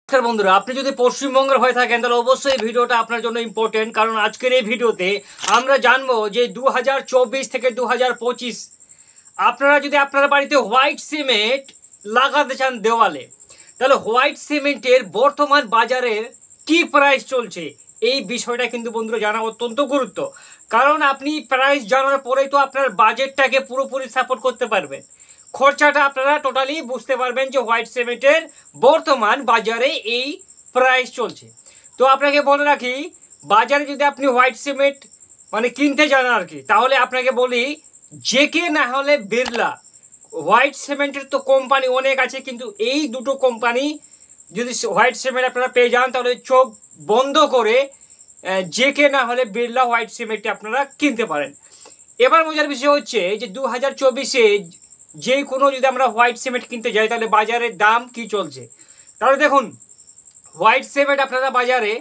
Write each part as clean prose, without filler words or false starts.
নমস্কার বন্ধুরা, আপনি যদি পশ্চিমবঙ্গের হয়ে থাকেন তাহলে অবশ্যই এই ভিডিওটা আপনার জন্য ইম্পর্টেন্ট। কারণ আজকের এই ভিডিওতে আমরা জানবো যে 2024 থেকে 2025 আপনারা যদি আপনার বাড়িতে হোয়াইট সিমেন্ট লাগাতে চান দেওয়ালে, তাহলে হোয়াইট সিমেন্টের বর্তমান বাজারের কি প্রাইস চলছে এই বিষয়টা কিন্তু বন্ধুরা জানা অত্যন্ত গুরুত্ব। কারণ আপনি প্রাইস জানার পরেই তো আপনার বাজেটটাকে পুরোপুরি সাপোর্ট করতে পারবেন, খরচাটা আপনারা টোটালি বুঝতে পারবেন যে হোয়াইট সিমেন্টের বর্তমান বাজারে এই প্রাইস চলছে। তো আপনাকে বলে রাখি, বাজারে যদি আপনি হোয়াইট সিমেন্ট কিনতে যান আর কি, তাহলে আপনাকে বলি জেকে না হলে বিড়লা। হোয়াইট সিমেন্টের তো কোম্পানি অনেক আছে, কিন্তু এই দুটো কোম্পানি যদি হোয়াইট সিমেন্ট আপনারা পেয়ে যান তাহলে চোখ বন্ধ করে জেকে না হলে বিড়লা হোয়াইট সিমেন্টটি আপনারা কিনতে পারেন। এবার মজার বিষয় হচ্ছে যে 2024-এ যে কোনো যদি আমরা হোয়াইট সিমেন্ট কিনতে যাই তাহলে বাজারের দাম কি চলছে। তাহলে দেখুন, হোয়াইট সিমেন্ট আপনারা বাজারে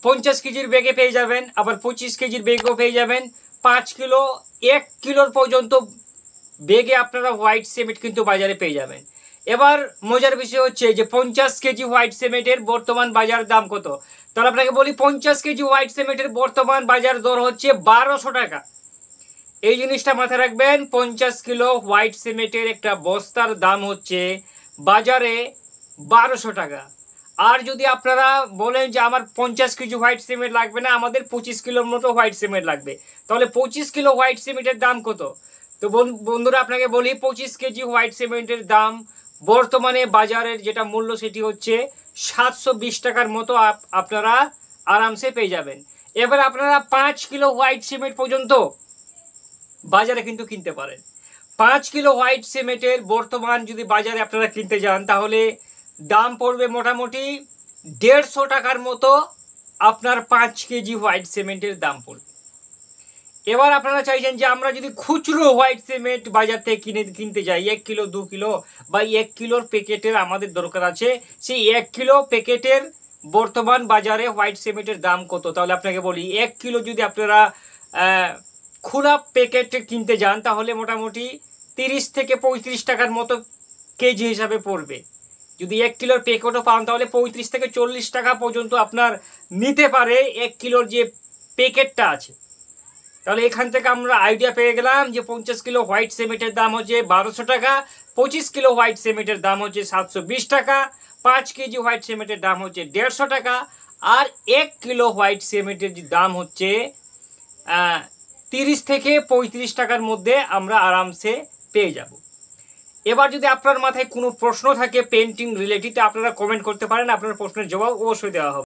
50 কেজির ব্যাগে পেয়ে যাবেন, আবার 25 কেজির ব্যাগও পেয়ে যাবেন, 5 কিলো 1 কিলোর পর্যন্ত ব্যাগে আপনারা হোয়াইট সিমেন্ট কিন্তু বাজারে পেয়ে যাবেন। এবার মজার বিষয় হচ্ছে যে 50 কেজি হোয়াইট সিমেন্টের বর্তমান বাজার দাম কত। তাহলে আপনাকে বলি 50 কেজি হোয়াইট সিমেন্টের বর্তমান বাজার দর হচ্ছে 1200 টাকা। এই জিনিসটা মাথায় রাখবেন, 50 কিলো হোয়াইট সিমেন্টের একটা বস্তার দাম হচ্ছে বাজারে 1200 টাকা। আর যদি আপনারা বলেন যে আমার 50 কেজি হোয়াইট সিমেন্ট লাগবে না, আমাদের 25 কিলোর মতো হোয়াইট সিমেন্ট লাগবে, তাহলে 25 কিলো হোয়াইট সিমেন্টের দাম কত। তো বন্ধুরা আপনাকে বলি 25 কেজি হোয়াইট সিমেন্টের দাম বর্তমানে বাজারের যেটা মূল্য সেটি হচ্ছে 720 টাকার মতো আপনারা আরামসে পেয়ে যাবেন। এবার আপনারা 5 কিলো হোয়াইট সিমেন্ট পর্যন্ত বাজারে কিন্তু কিনতে পারেন। 5 কিলো হোয়াইট সিমেন্টের বর্তমান যদি বাজারে আপনারা কিনতে যান তাহলে দাম পড়বে মোটামুটি 150 টাকার মতো আপনার 5 কেজি হোয়াইট সিমেন্টের দাম পড়বে। এবার আপনারা চাইছেন যে আমরা যদি খুচরো হোয়াইট সিমেন্ট বাজার থেকে কিনতে যাই, 1 কিলো 2 কিলো বা 1 কিলোর প্যাকেটের আমাদের দরকার আছে, সেই 1 কিলো প্যাকেটের বর্তমান বাজারে হোয়াইট সিমেন্টের দাম কত। তাহলে আপনাকে বলি 1 কিলো যদি আপনারা খোলা প্যাকেট কিনতে যান তাহলে মোটামুটি 30 থেকে 35 টাকার মতো কেজি হিসাবে পড়বে। যদি 1 কিলোর প্যাকেটও পান তাহলে 35 থেকে 40 টাকা পর্যন্ত আপনার নিতে পারে 1 কিলোর যে প্যাকেটটা আছে। তাহলে এখান থেকে আমরা আইডিয়া পেয়ে গেলাম যে 50 কিলো হোয়াইট সিমেন্টের দাম হচ্ছে 1200 টাকা, 25 কিলো হোয়াইট সিমেন্টের দাম হচ্ছে 720 টাকা, 5 কেজি হোয়াইট সিমেন্টের দাম হচ্ছে 150 টাকা, আর 1 কিলো হোয়াইট সিমেন্টের দাম হচ্ছে 30 থেকে 35 টাকার মধ্যে আমরা আরামসে পেয়ে যাব। এবার যদি আপনার মাথায় কোনো প্রশ্ন থাকে পেন্টিং রিলেটেড, আপনারা কমেন্ট করতে পারেন, আপনার প্রশ্নের জবাব অবশ্যই দেওয়া হবে।